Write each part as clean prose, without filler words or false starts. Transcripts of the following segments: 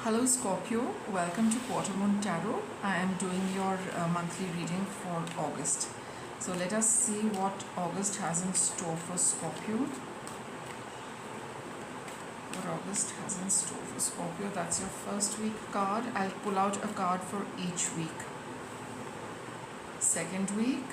Hello Scorpio, welcome to quarter.moon.tarot. I am doing your monthly reading for August. So let us see what August has in store for Scorpio. What August has in store for Scorpio. That's your first week card. I'll pull out a card for each week. Second week.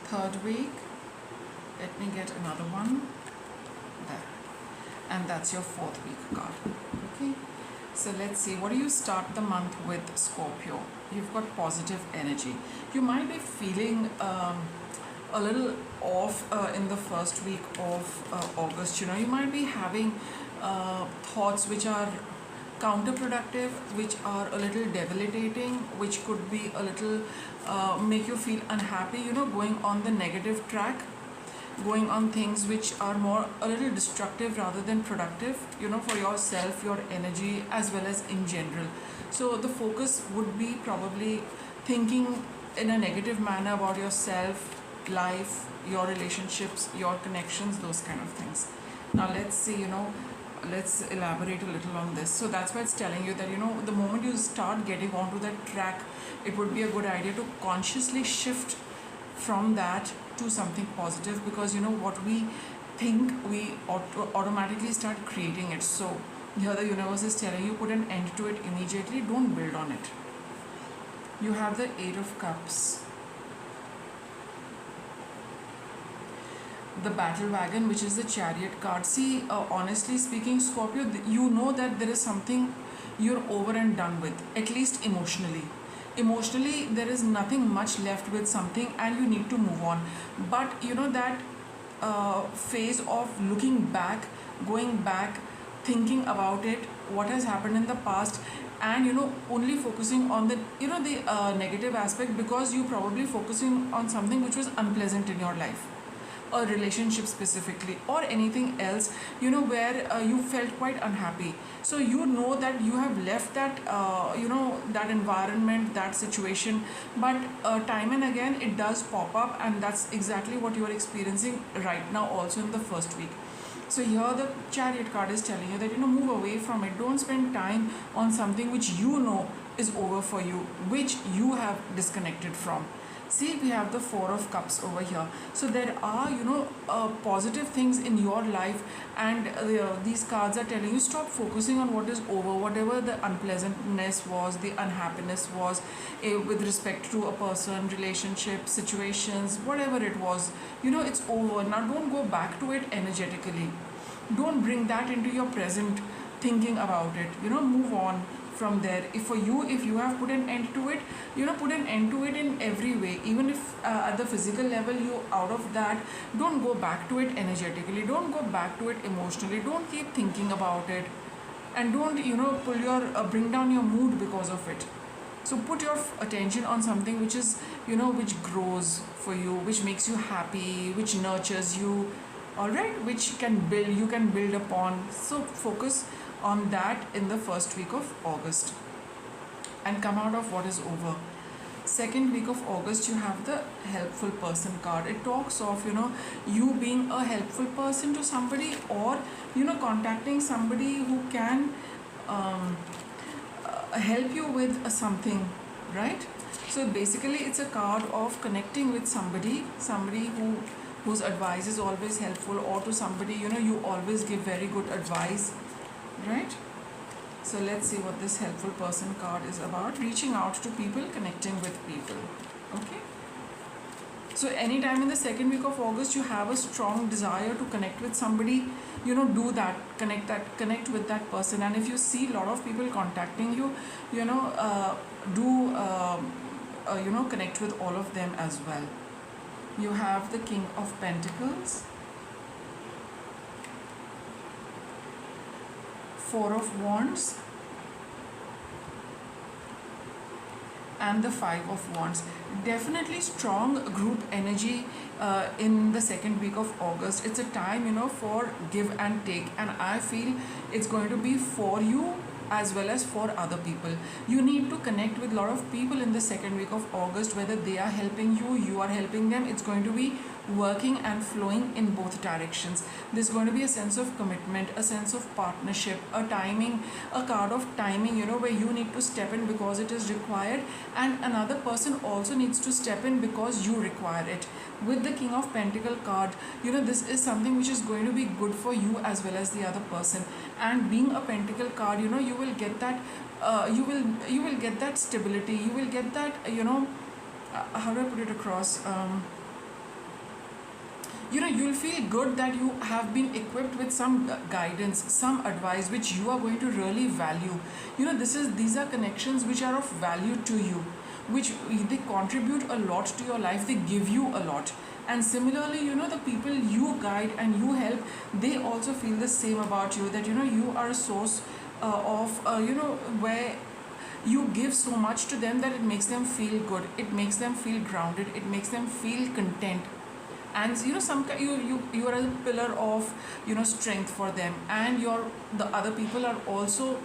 Third week. Let me get another one. There. And that's your fourth week card. Okay, so let's see, what do you start the month with, Scorpio? You've got positive energy. You might be feeling a little off in the first week of August. You might be having thoughts which are counterproductive, which are a little debilitating, which could be a little make you feel unhappy, going on the negative track, going on things which are more a little destructive rather than productive, for yourself, your energy, as well as in general. So the focus would be probably thinking in a negative manner about yourself, life, your relationships, your connections, those kind of things. Now let's see, let's elaborate a little on this. So that's why it's telling you that, the moment you start getting onto that track, it would be a good idea to consciously shift from that to something positive, because what we think, we automatically start creating it. So here the universe is telling you, put an end to it immediately, don't build on it. You have the Eight of Cups, the Battle Wagon, which is the Chariot card. See, honestly speaking, Scorpio, you know that there is something you're over and done with, at least emotionally there is nothing much left with something, and you need to move on. But that phase of looking back, going back, thinking about it, what has happened in the past, and only focusing on the the negative aspect, because you probably focusing on something which was unpleasant in your life, a relationship specifically, or anything else, where you felt quite unhappy. So that you have left that that environment, that situation, but time and again it does pop up, and that's exactly what you are experiencing right now also in the first week. So here the Chariot card is telling you that move away from it. Don't spend time on something which is over for you, which you have disconnected from. See, we have the Four of Cups over here. So there are, positive things in your life, and these cards are telling you, stop focusing on what is over, whatever the unpleasantness was, the unhappiness was, with respect to a person, relationship, situations, whatever it was, it's over. Now don't go back to it energetically. Don't bring that into your present thinking about it. Move on from there. If you have put an end to it, put an end to it in every way. Even if at the physical level you out of that, don't go back to it energetically, don't go back to it emotionally, don't keep thinking about it, and don't pull your bring down your mood because of it. So put your attention on something which is which grows for you, which makes you happy, which nurtures you, all right, which you can build upon. So focus on that in the first week of August, and come out of what is over. Second week of August, you have the Helpful Person card. It talks of you being a helpful person to somebody, or contacting somebody who can help you with something, right? So basically it's a card of connecting with somebody whose advice is always helpful, or to somebody you always give very good advice, right? So let's see what this Helpful Person card is about. Reaching out to people, connecting with people. Okay, so anytime in the second week of August you have a strong desire to connect with somebody, do that, connect with that person. And if you see a lot of people contacting you, connect with all of them as well. You have the King of Pentacles, Four of Wands, and the Five of Wands. Definitely strong group energy in the second week of August. It's a time for give and take, and I feel it's going to be for you as well as for other people. You need to connect with a lot of people in the second week of August, whether they are helping you, you are helping them. It's going to be working and flowing in both directions. There's going to be a sense of commitment, a sense of partnership, a timing, a card of timing, where you need to step in because it is required, and another person also needs to step in because you require it. With the King of Pentacle card, this is something which is going to be good for you as well as the other person. And being a Pentacle card, you will get that you will get that stability, you will get that, how do I put it across, you'll feel good that you have been equipped with some guidance, some advice which you are going to really value. These are connections which are of value to you, which they contribute a lot to your life, they give you a lot. And similarly, the people you guide and you help, they also feel the same about you, that you are a source of where you give so much to them that it makes them feel good, it makes them feel grounded, it makes them feel content. And you are a pillar of strength for them, and the other people are also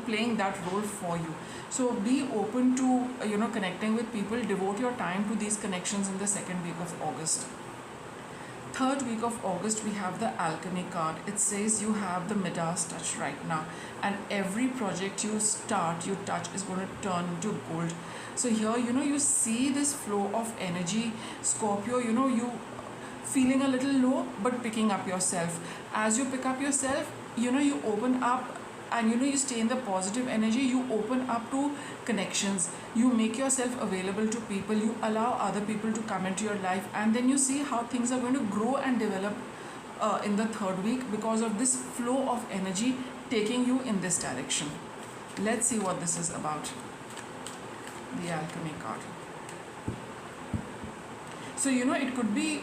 playing that role for you. So be open to connecting with people, devote your time to these connections in the second week of August. Third week of August, we have the Alchemy card. It says you have the Midas touch right now, and every project you start, you touch, is going to turn into gold. So here, you see this flow of energy, Scorpio. You feeling a little low, but picking up yourself. As you pick up yourself, you open up, and you stay in the positive energy. You open up to connections, you make yourself available to people, you allow other people to come into your life, and then you see how things are going to grow and develop in the third week because of this flow of energy taking you in this direction. Let's see what this is about. The Alchemy card. So it could be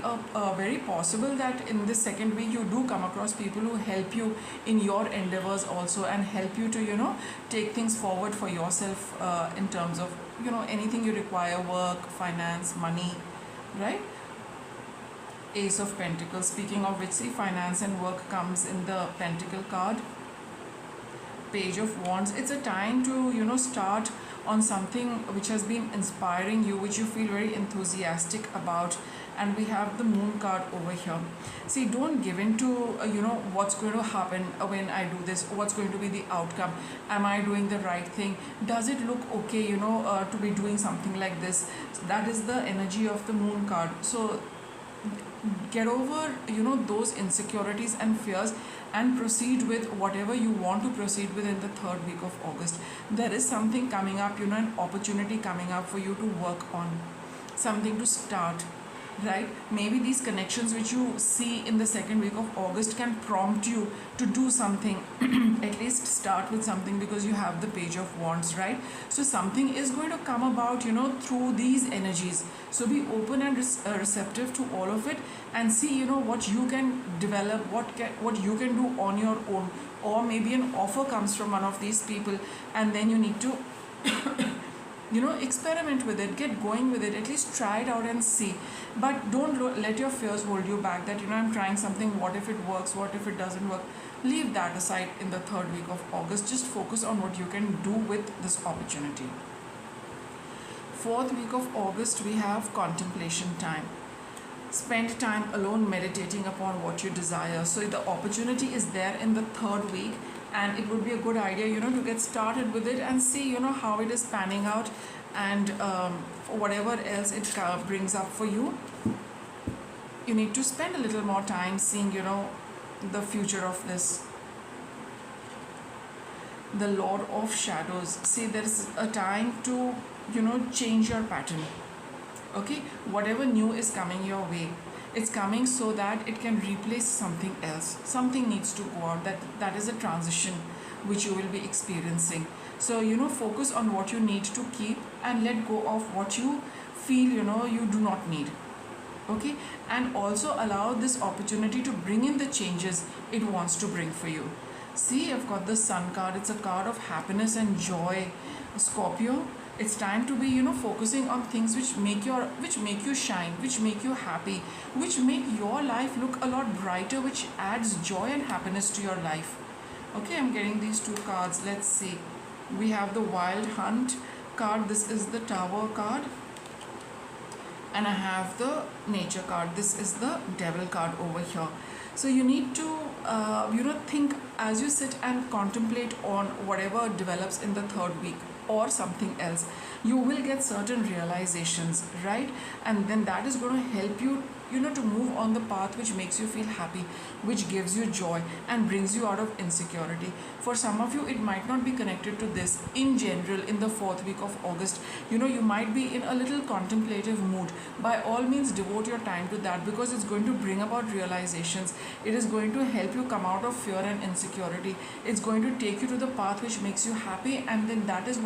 very possible that in this second week you do come across people who help you in your endeavors also, and help you to take things forward for yourself in terms of anything you require, work, finance, money, right? Ace of Pentacles. Speaking of which, see, finance and work comes in the Pentacle card. Page of Wands. It's a time to start on something which has been inspiring you, which you feel very enthusiastic about. And we have the Moon card over here. See, don't give in to what's going to happen when I do this, what's going to be the outcome, am I doing the right thing, does it look okay to be doing something like this. That is the energy of the Moon card. So get over those insecurities and fears, and proceed with whatever you want to proceed with in the third week of August. There is something coming up, an opportunity coming up for you to work on, something to start, right? Maybe these connections which you see in the second week of August can prompt you to do something. At least start with something, because you have the Page of Wands, right? So something is going to come about through these energies. So be open and receptive to all of it, and see what you can develop, what you can do on your own. Or maybe an offer comes from one of these people, and then you need to experiment with it, get going with it, at least try it out and see. But don't let your fears hold you back, that I'm trying something, what if it works, what if it doesn't work. Leave that aside in the third week of August. Just focus on what you can do with this opportunity. Fourth week of August, we have contemplation time. Spend time alone meditating upon what you desire. So the opportunity is there in the third week, and it would be a good idea to get started with it and see how it is panning out, and whatever else it brings up for you. You need to spend a little more time seeing the future of this. The Lord of Shadows. See, there is a time to change your pattern. Okay, whatever new is coming your way, it's coming so that it can replace something else. Something needs to go out. That is a transition which you will be experiencing. So focus on what you need to keep, and let go of what you feel you do not need. Okay, and also allow this opportunity to bring in the changes it wants to bring for you. See, I've got the Sun card. It's a card of happiness and joy. Scorpio, it's time to be focusing on things which make you shine, which make you happy, which make your life look a lot brighter, which adds joy and happiness to your life. Okay, I'm getting these two cards. Let's see. We have the Wild Hunt card. This is the Tower card, and I have the nature card. This is the devil card over here. So you need to think as you sit and contemplate on whatever develops in the third week or something else. You will get certain realizations, right? And then that is going to help you, to move on the path which makes you feel happy, which gives you joy and brings you out of insecurity. For some of you, it might not be connected to this. In general, in the fourth week of August, you might be in a little contemplative mood. By all means, devote your time to that, because it's going to bring about realizations. It is going to help you come out of fear and insecurity. It's going to take you to the path which makes you happy, and then that is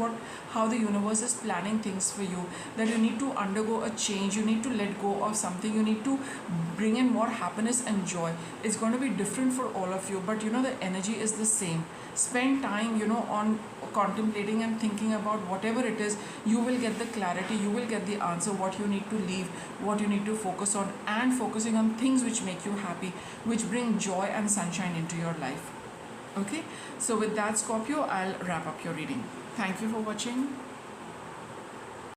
how the universe is planning things for you. That you need to undergo a change, you need to let go of something, you need to bring in more happiness and joy. It's going to be different for all of you, but the energy is the same. Spend time on contemplating and thinking about whatever it is. You will get the clarity, you will get the answer, what you need to leave, what you need to focus on, and focusing on things which make you happy, which bring joy and sunshine into your life. Okay, so with that, Scorpio, I'll wrap up your reading. Thank you for watching.